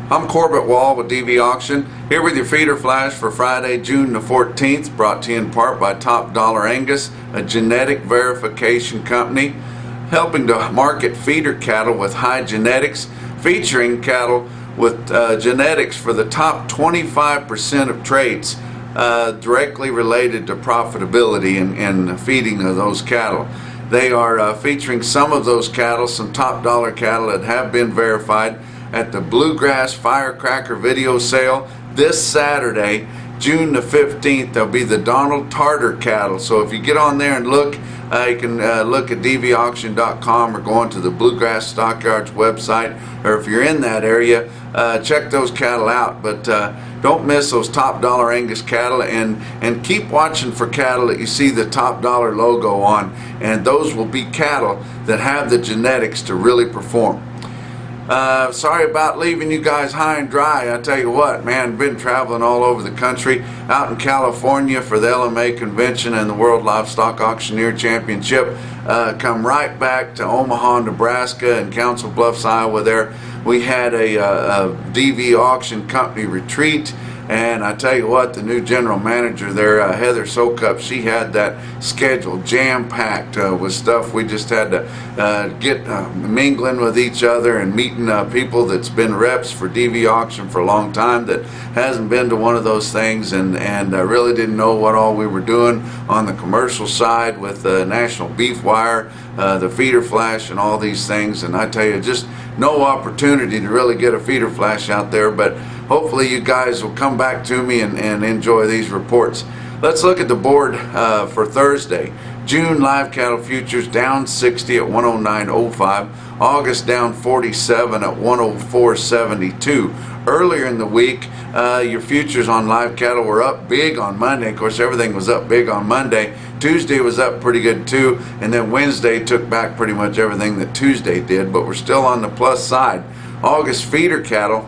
I'm Corbett Wall with DV Auction, here with your feeder flash for Friday, June the 14th, brought to you in part by Top Dollar Angus, a genetic verification company helping to market feeder cattle with high genetics, featuring cattle with genetics for the top 25% of traits directly related to profitability and feeding of those cattle. They are featuring some of those cattle, some top dollar cattle that have been verified at the Bluegrass Firecracker video sale this Saturday, June the 15th. There'll be the Donald Tartar cattle. So if you get on there and look, you can look at dvauction.com or go onto the Bluegrass Stockyards website, or if you're in that area, check those cattle out. But don't miss those top dollar Angus cattle, and keep watching for cattle that you see the top dollar logo on, and those will be cattle that have the genetics to really perform. Sorry about leaving you guys high and dry. I tell you what, man, been traveling all over the country, out in California for the LMA convention and the World Livestock Auctioneer Championship. Come right back to Omaha, Nebraska and Council Bluffs, Iowa there. We had a DV Auction Company retreat, and I tell you what, the new general manager there, Heather Sokup, she had that schedule jam-packed with stuff. We just had to get mingling with each other and meeting people that's been reps for DV Auction for a long time that hasn't been to one of those things, and really didn't know what all we were doing on the commercial side with National Beef Wire, the feeder flash and all these things. And I tell you, just no opportunity to really get a feeder flash out there, but hopefully you guys will come back to me and enjoy these reports. Let's look at the board for Thursday. June live cattle futures down 60 at 109.05. August down 47 at 104.72. Earlier in the week, your futures on live cattle were up big on Monday. Of course, everything was up big on Monday. Tuesday was up pretty good too, and then Wednesday took back pretty much everything that Tuesday did, but we're still on the plus side. August feeder cattle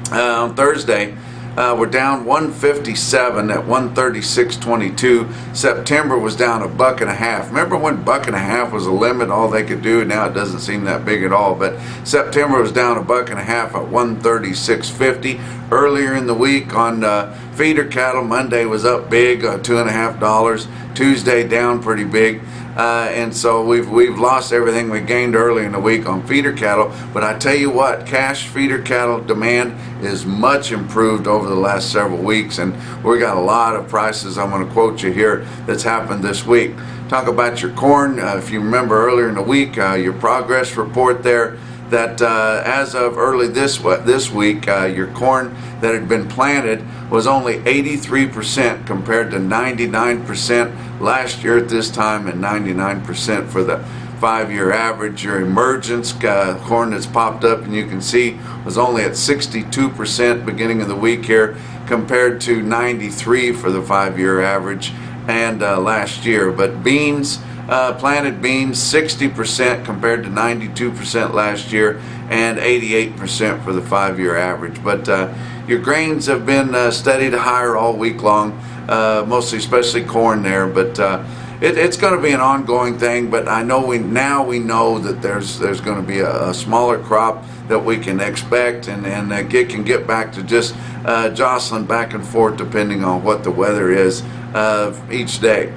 on Thursday we're down 157 at 136.22. September was down $1.50. Remember when $1.50 was a limit, all they could do? Now it doesn't seem that big at all, but September was down $1.50 at 136.50. Earlier in the week on feeder cattle, Monday was up big, $2.50. Tuesday down pretty big. And so we've lost everything we gained early in the week on feeder cattle. But I tell you what, cash feeder cattle demand is much improved over the last several weeks, and we got a lot of prices I'm going to quote you here that's happened this week. Talk about your corn. If you remember earlier in the week, your progress report there, that as of early this week, your corn that had been planted was only 83% compared to 99% last year at this time, and 99% for the 5-year average. Your emergence corn that's popped up, and you can see, was only at 62% beginning of the week here, compared to 93% for the 5-year average and last year. But beans, planted beans, 60% compared to 92% last year and 88% for the 5-year average. But your grains have been steady to higher all week long, mostly, especially corn there. But it's going to be an ongoing thing. But I know we know that there's going to be a smaller crop that we can expect, and can get back to just jostling back and forth depending on what the weather is each day.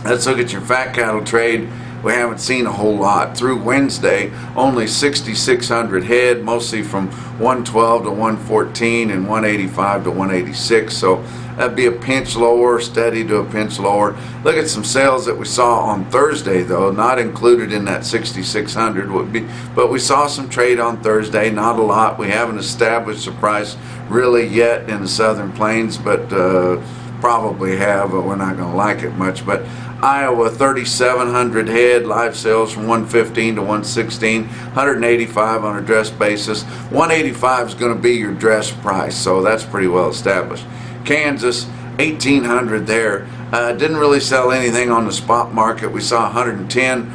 Let's look at your fat cattle trade. We haven't seen a whole lot. Through Wednesday, only 6,600 head, mostly from 112 to 114 and 185 to 186. So that'd be a pinch lower, steady to a pinch lower. Look at some sales that we saw on Thursday, though, not included in that 6,600 would be, but we saw some trade on Thursday, not a lot. We haven't established the price really yet in the Southern Plains, but probably have, but we're not going to like it much. But Iowa, 3,700 head, live sales from 115 to 116, 185 on a dress basis. 185 is going to be your dress price, so that's pretty well established. Kansas, 1,800 there. Didn't really sell anything on the spot market. We saw 110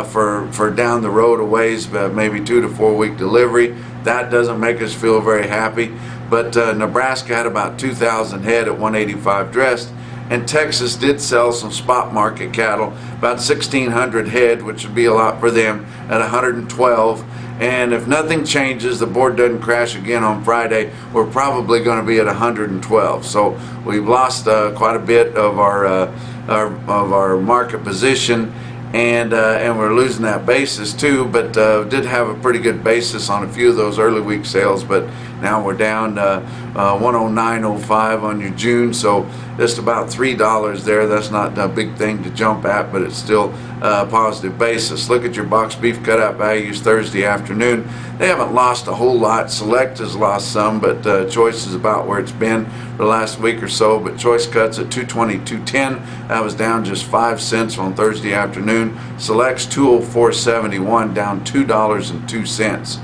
for down the road a ways, maybe 2 to 4 week delivery. That doesn't make us feel very happy. But Nebraska had about 2,000 head at 185 dressed. And Texas did sell some spot market cattle, about 1,600 head, which would be a lot for them, at 112. And if nothing changes, the board doesn't crash again on Friday, we're probably going to be at 112. So we've lost quite a bit of our market position, and we're losing that basis too. But did have a pretty good basis on a few of those early week sales. But now we're down 109.05 on your June, so just about $3 there. That's not a big thing to jump at, but it's still a positive basis. Look at your box beef cutout values Thursday afternoon. They haven't lost a whole lot. Select has lost some, but Choice is about where it's been for the last week or so. But Choice cuts at 222.10. That was down just 5 cents on Thursday afternoon. Select's 204.71, down $2.02.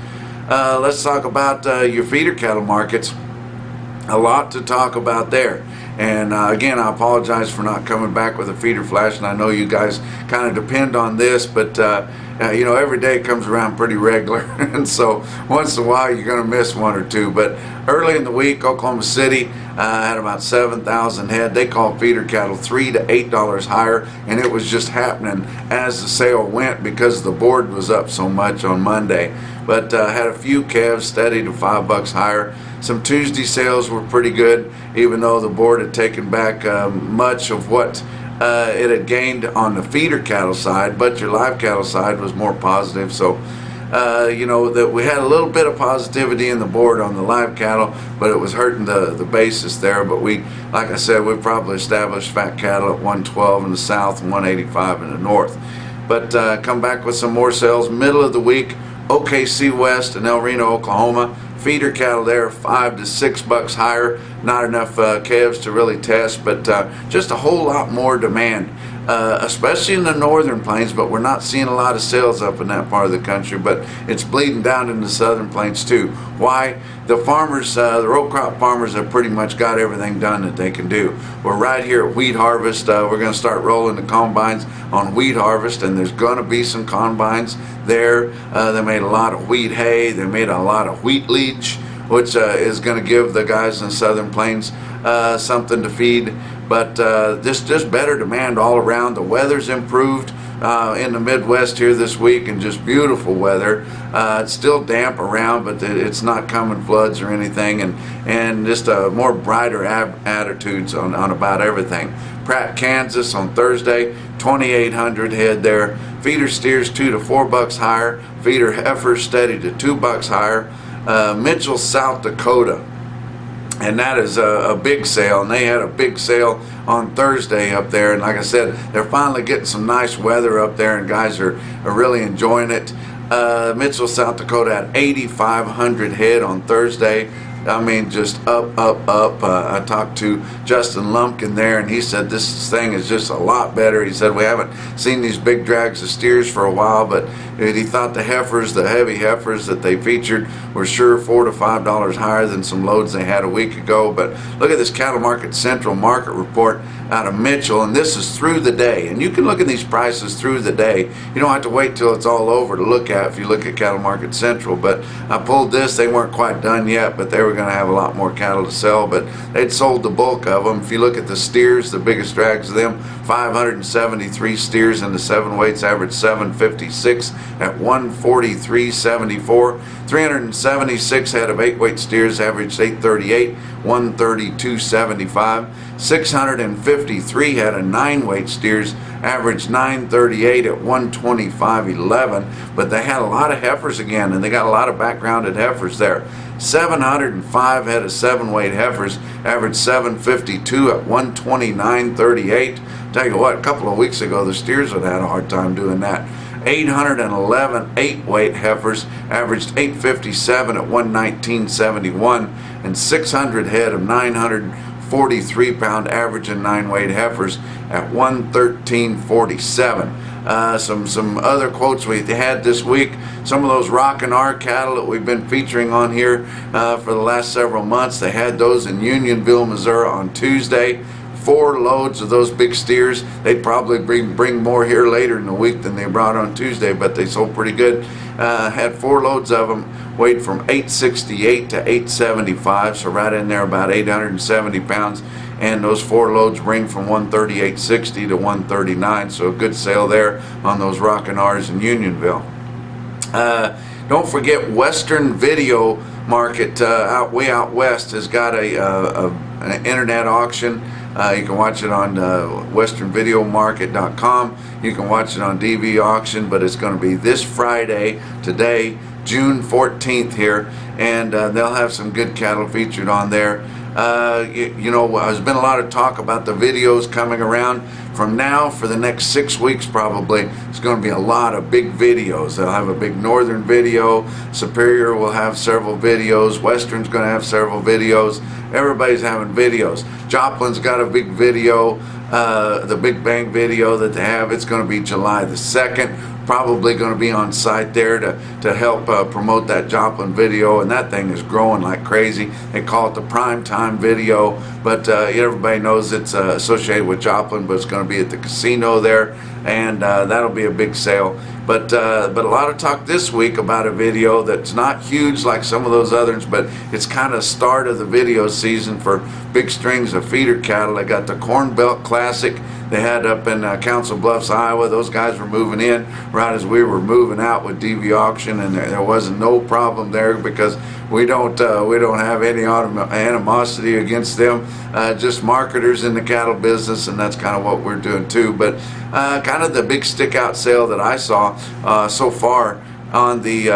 Let's talk about your feeder cattle markets. A lot to talk about there. And again, I apologize for not coming back with a feeder flash, and I know you guys kind of depend on this, but you know, every day comes around pretty regular, and so once in a while you're going to miss one or two. But early in the week, Oklahoma City had about 7,000 head. They called feeder cattle $3 to $8 higher, and it was just happening as the sale went because the board was up so much on Monday. But had a few calves steady to $5 higher. Some Tuesday sales were pretty good, even though the board had taken back much of what it had gained on the feeder cattle side, but your live cattle side was more positive. So you know, that we had a little bit of positivity in the board on the live cattle, but it was hurting the basis there. But we, like I said, we probably established fat cattle at 112 in the south and 185 in the north. But come back with some more sales middle of the week. OKC West and El Reno, Oklahoma. Feeder cattle there $5 to $6 higher. Not enough calves to really test, but just a whole lot more demand, especially in the northern plains. But we're not seeing a lot of sales up in that part of the country, but it's bleeding down in the southern plains too. Why? The farmers, the row crop farmers, have pretty much got everything done that they can do. We're right here at wheat harvest. We're going to start rolling the combines on wheat harvest, and there's going to be some combines there. They made a lot of wheat hay. They made a lot of wheat leach, which is going to give the guys in the southern plains something to feed. But just better demand all around. The weather's improved in the Midwest here this week, and just beautiful weather. It's still damp around, but it's not coming floods or anything, and just more brighter attitudes on about everything. Pratt, Kansas on Thursday, 2,800 head there. Feeder steers $2 to $4 higher. Feeder heifers steady to $2 higher. Mitchell, South Dakota, and that is a big sale, and they had a big sale on Thursday up there. And like I said, they're finally getting some nice weather up there, and guys are really enjoying it. Mitchell, South Dakota had 8,500 head on Thursday. I mean, just up. I talked to Justin Lumpkin there, and he said this thing is just a lot better. He said we haven't seen these big drags of steers for a while, but he thought the heifers, the heavy heifers that they featured, were sure $4 to $5 higher than some loads they had a week ago. But look at this Cattle Market Central market report out of Mitchell, and this is through the day. And you can look at these prices through the day. You don't have to wait till it's all over to look at if you look at Cattle Market Central. But I pulled this. They weren't quite done yet, but they were going to have a lot more cattle to sell, but they'd sold the bulk of them. If you look at the steers, the biggest drags of them, 573 steers in the 7 weights, average 756 at 143.74. 376 head of 8 weight steers averaged 838, 132.75. 653 head of 9 weight steers averaged 938 at 125.11. But they had a lot of heifers again, and they got a lot of backgrounded heifers there. 705 head of 7 weight heifers averaged 752 at 129.38. Tell you what, a couple of weeks ago the steers had a hard time doing that. 811 8 weight heifers averaged 857 at 119.71, and 600 head of 943 pound average and 9 weight heifers at 113.47. Some other quotes we had this week. Some of those Rock and R cattle that we've been featuring on here for the last several months, they had those in Unionville, Missouri on Tuesday. 4 loads of those big steers. They'd probably bring more here later in the week than they brought on Tuesday, but they sold pretty good. Had 4 loads of them, weighed from 868 to 875, so right in there about 870 pounds. And those 4 loads bring from 138.60 to 139, so a good sale there on those Rock and R's in Unionville. Don't forget Western Video Market way out west has got an internet auction. You can watch it on westernvideomarket.com. You can watch it on DV Auction, but it's going to be this Friday, today, June 14th here, and they'll have some good cattle featured on there. You know, there's been a lot of talk about the videos coming around. From now for the next 6 weeks probably, it's going to be a lot of big videos. They'll have a big Northern video, Superior will have several videos, Western's going to have several videos. Everybody's having videos. Joplin's got a big video, the Big Bang video that they have. It's going to be July the 2nd. Probably going to be on site there to help promote that Joplin video, and that thing is growing like crazy. They call it the prime time video, but everybody knows it's associated with Joplin, but it's going to be at the casino there, and that'll be a big sale. But a lot of talk this week about a video that's not huge like some of those others, but it's kind of start of the video season for big strings of feeder cattle. They got the Corn Belt Classic they had up in Council Bluffs, Iowa. Those guys were moving in right as we were moving out with DV Auction, and there wasn't no problem there because we don't have any animosity against them. Just marketers in the cattle business, and that's kind of what we're doing too. But kind of the big stick out sale that I saw so far on the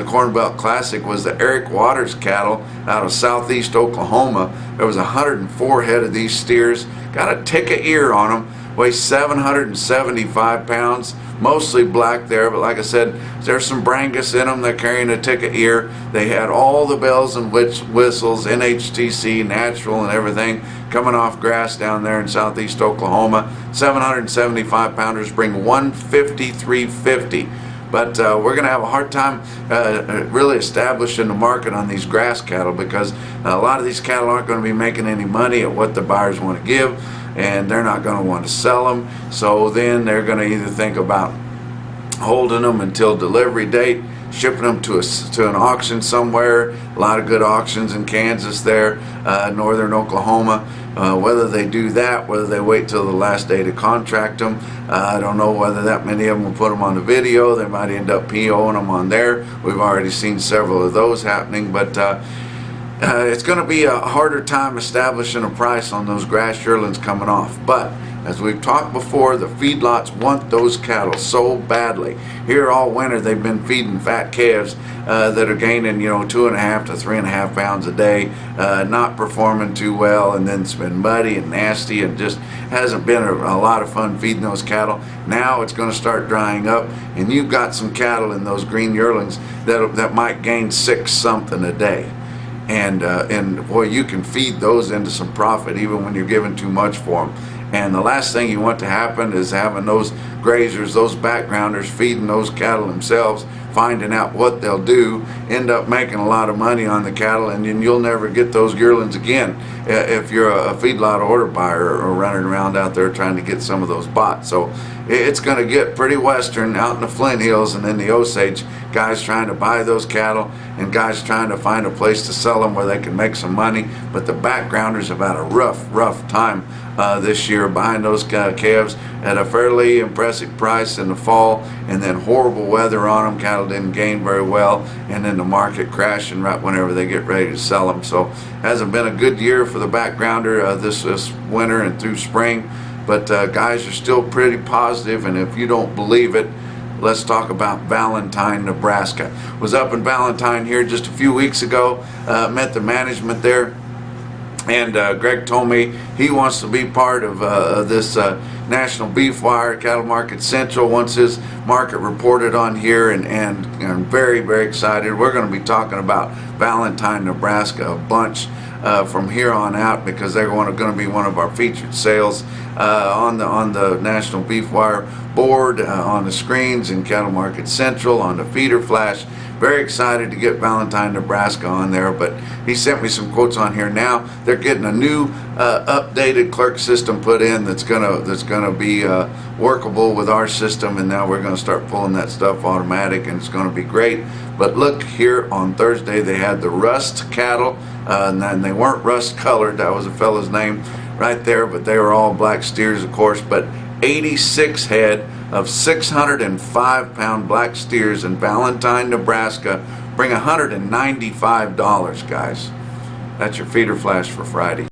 Corn Belt Classic was the Eric Waters cattle out of southeast Oklahoma. There was 104 head of these steers. Got a tick of ear on them. Weigh 775 pounds. Mostly black there, but like I said, there's some Brangus in them. They're carrying a tick of ear. They had all the bells and whistles, NHTC, natural, and everything coming off grass down there in southeast Oklahoma. 775 pounders bring 153.50. But we're going to have a hard time really establishing the market on these grass cattle because a lot of these cattle aren't going to be making any money at what the buyers want to give, and they're not going to want to sell them. So then they're going to either think about holding them until delivery date, shipping them to an auction somewhere. A lot of good auctions in Kansas there, northern Oklahoma. Whether they do that, whether they wait till the last day to contract them, I don't know whether that many of them will put them on the video. They might end up POing them on there. We've already seen several of those happening, but it's going to be a harder time establishing a price on those grass yearlings coming off. But as we've talked before, the feedlots want those cattle so badly. Here all winter they've been feeding fat calves that are gaining 2.5 to 3.5 pounds a day, not performing too well, and then it's been muddy and nasty and just hasn't been a lot of fun feeding those cattle. Now it's going to start drying up, and you've got some cattle in those green yearlings that might gain 6 something a day. And boy, you can feed those into some profit even when you're giving too much for them. And the last thing you want to happen is having those grazers, those backgrounders feeding those cattle themselves, finding out what they'll do, end up making a lot of money on the cattle, and then you'll never get those yearlings again if you're a feedlot order buyer or running around out there trying to get some of those bought. So it's going to get pretty western out in the Flint Hills and in the Osage. Guys trying to buy those cattle and guys trying to find a place to sell them where they can make some money. But the backgrounders have had a rough time this year buying those calves at a fairly impressive price in the fall, and then horrible weather on them. Cattle didn't gain very well, and then the market crashing right whenever they get ready to sell them. So hasn't been a good year for the backgrounder this winter and through spring. But guys are still pretty positive, and if you don't believe it, let's talk about Valentine, Nebraska. Was up in Valentine here just a few weeks ago, met the management there, and Greg told me he wants to be part of this National Beef Wire Cattle Market Central once his market reported on here, and I'm very excited. We're going to be talking about Valentine, Nebraska a bunch from here on out because they're going to be one of our featured sales on the National Beef Wire board, on the screens in Cattle Market Central, on the feeder flash. Very excited to get Valentine, Nebraska on there, but he sent me some quotes on here. Now they're getting a new updated clerk system put in that's gonna be workable with our system, and now we're gonna start pulling that stuff automatic, and it's gonna be great. But look, here on Thursday they had the rust cattle, and they weren't rust colored. That was a fellow's name right there, but they were all black steers, of course. But 86 head of 605-pound black steers in Valentine, Nebraska bring $195, guys. That's your feeder flash for Friday.